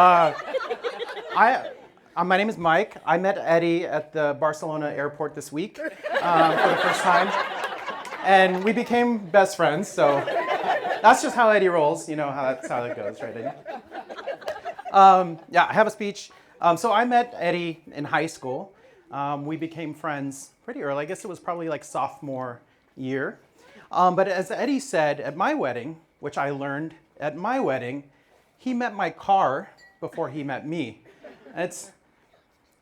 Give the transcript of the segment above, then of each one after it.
I, my name is Mike. I met Eddie at the Barcelona airport this week for the first time, and we became best friends. So that's just how Eddie rolls. You know how that goes, right, Eddie? Yeah, I have a speech. So I met Eddie in high school. We became friends pretty early. I guess it was probably like sophomore year. But as Eddie said at my wedding, which I learned at my wedding, he met my car before he met me. And it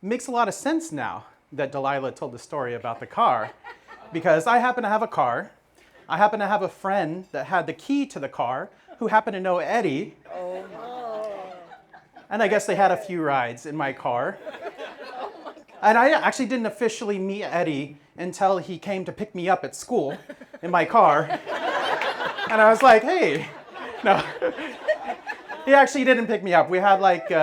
makes a lot of sense now that Delilah told the story about the car, because I happen to have a car. I happen to have a friend that had the key to the car who happened to know Eddie. And I guess they had a few rides in my car. And I actually didn't officially meet Eddie until he came to pick me up at school in my car. And I was like, hey, no. He actually didn't pick me up. We had he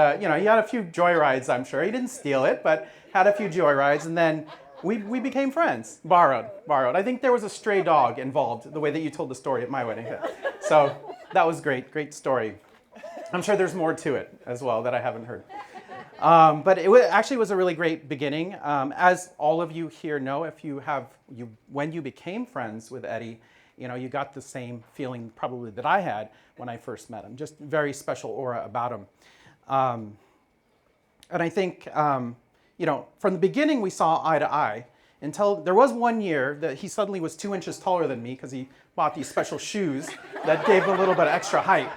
had a few joyrides, I'm sure. He didn't steal it, but had a few joyrides. And then we became friends. Borrowed. I think there was a stray dog involved, the way that you told the story at my wedding. So that was great story. I'm sure there's more to it as well that I haven't heard. But it actually was a really great beginning. As all of you here know, when you became friends with Eddie, you got the same feeling probably that I had when I first met him. Just very special aura about him. And I think, from the beginning we saw eye to eye until there was one year that he suddenly was 2 inches taller than me because he bought these special shoes that gave him a little bit of extra height,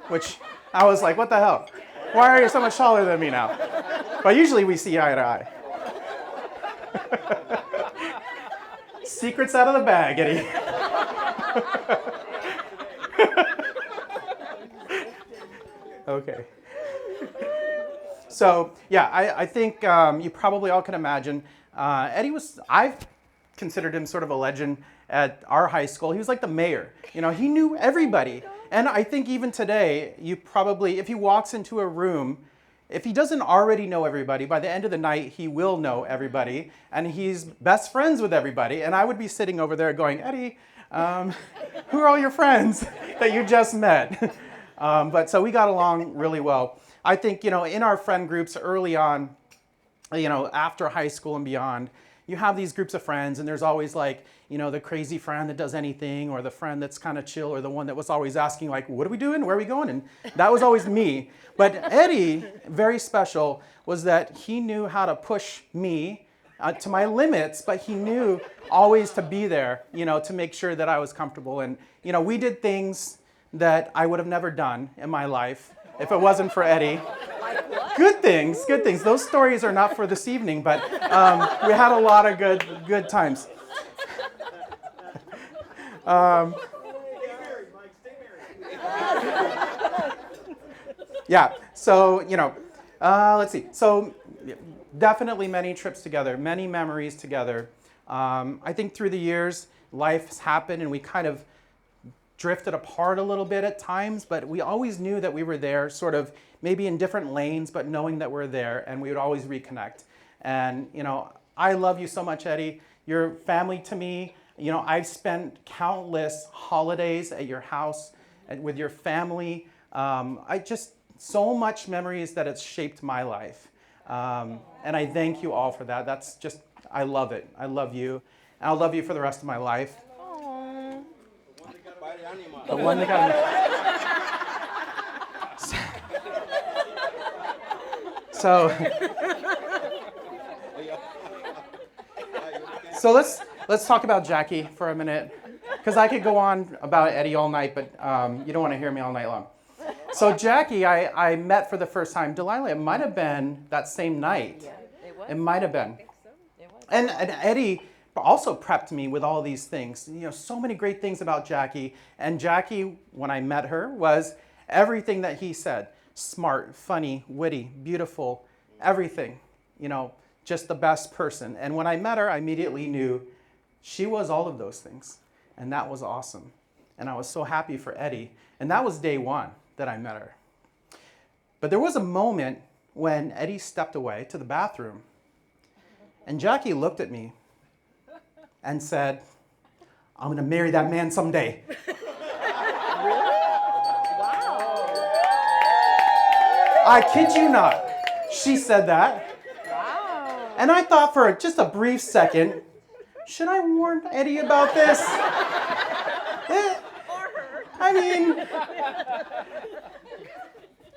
which I was like, what the hell? Why are you so much taller than me now? But usually we see eye to eye. Secrets out of the bag, Eddie. Okay. So, yeah, I think you probably all can imagine. I've considered him sort of a legend at our high school. He was like the mayor. He knew everybody. And I think even today, if he walks into a room, if he doesn't already know everybody, by the end of the night, he will know everybody. And he's best friends with everybody. And I would be sitting over there going, Eddie, who are all your friends that you just met? But so we got along really well. I think, in our friend groups early on, after high school and beyond, you have these groups of friends, and there's always the crazy friend that does anything, or the friend that's kind of chill, or the one that was always asking what are we doing? Where are we going? And that was always me. But Eddie, very special, was that he knew how to push me to my limits, but he knew always to be there, to make sure that I was comfortable. And, we did things that I would have never done in my life if it wasn't for Eddie. Good things. Those stories are not for this evening, but we had a lot of good times. Yeah, so, let's see. So definitely many trips together, many memories together. I think through the years, life has happened and we kind of drifted apart a little bit at times, but we always knew that we were there, sort of maybe in different lanes, but knowing that we're there, and we would always reconnect. And, I love you so much, Eddie. You're family to me. I've spent countless holidays at your house and with your family. So much memories that it's shaped my life. And I thank you all for that. I love it. I love you. And I'll love you for the rest of my life. The one that got So let's talk about Jackie for a minute, because I could go on about Eddie all night, but you don't want to hear me all night long. So Jackie, I met for the first time. Delilah, it might have been that same night. Yeah, it was. It might have been. I think so. It was. And Eddie also prepped me with all these things. So many great things about Jackie. And Jackie, when I met her, was everything that he said. Smart, funny, witty, beautiful, everything. Just the best person. And when I met her, I immediately knew she was all of those things. And that was awesome. And I was so happy for Eddie. And that was day one that I met her. But there was a moment when Eddie stepped away to the bathroom. And Jackie looked at me and said, I'm going to marry that man someday. Really? Wow. I kid you not. She said that. Wow. And I thought for just a brief second, should I warn Eddie about this? I mean,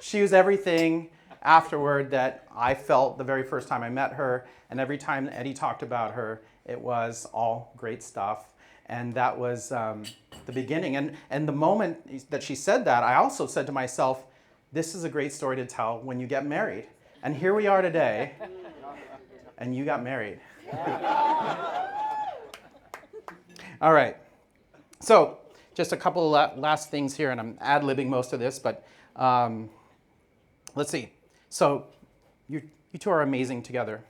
she was everything afterward that I felt the very first time I met her. And every time Eddie talked about her, it was all great stuff. And that was the beginning. And the moment that she said that, I also said to myself, this is a great story to tell when you get married. And here we are today, and you got married. All right. So just a couple of last things here, and I'm ad-libbing most of this, but let's see. So you two are amazing together.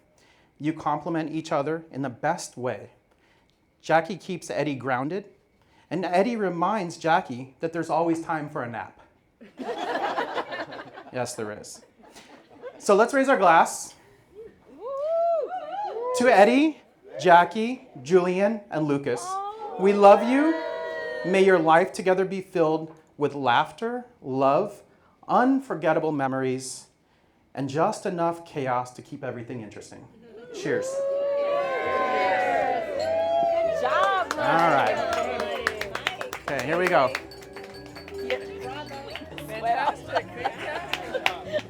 You complement each other in the best way. Jackie keeps Eddie grounded, and Eddie reminds Jackie that there's always time for a nap. Yes, there is. So let's raise our glass to Eddie, Jackie, Julian, and Lucas. We love you. May your life together be filled with laughter, love, unforgettable memories, and just enough chaos to keep everything interesting. Cheers. Good job, All right. Okay, here we go. Fantastic.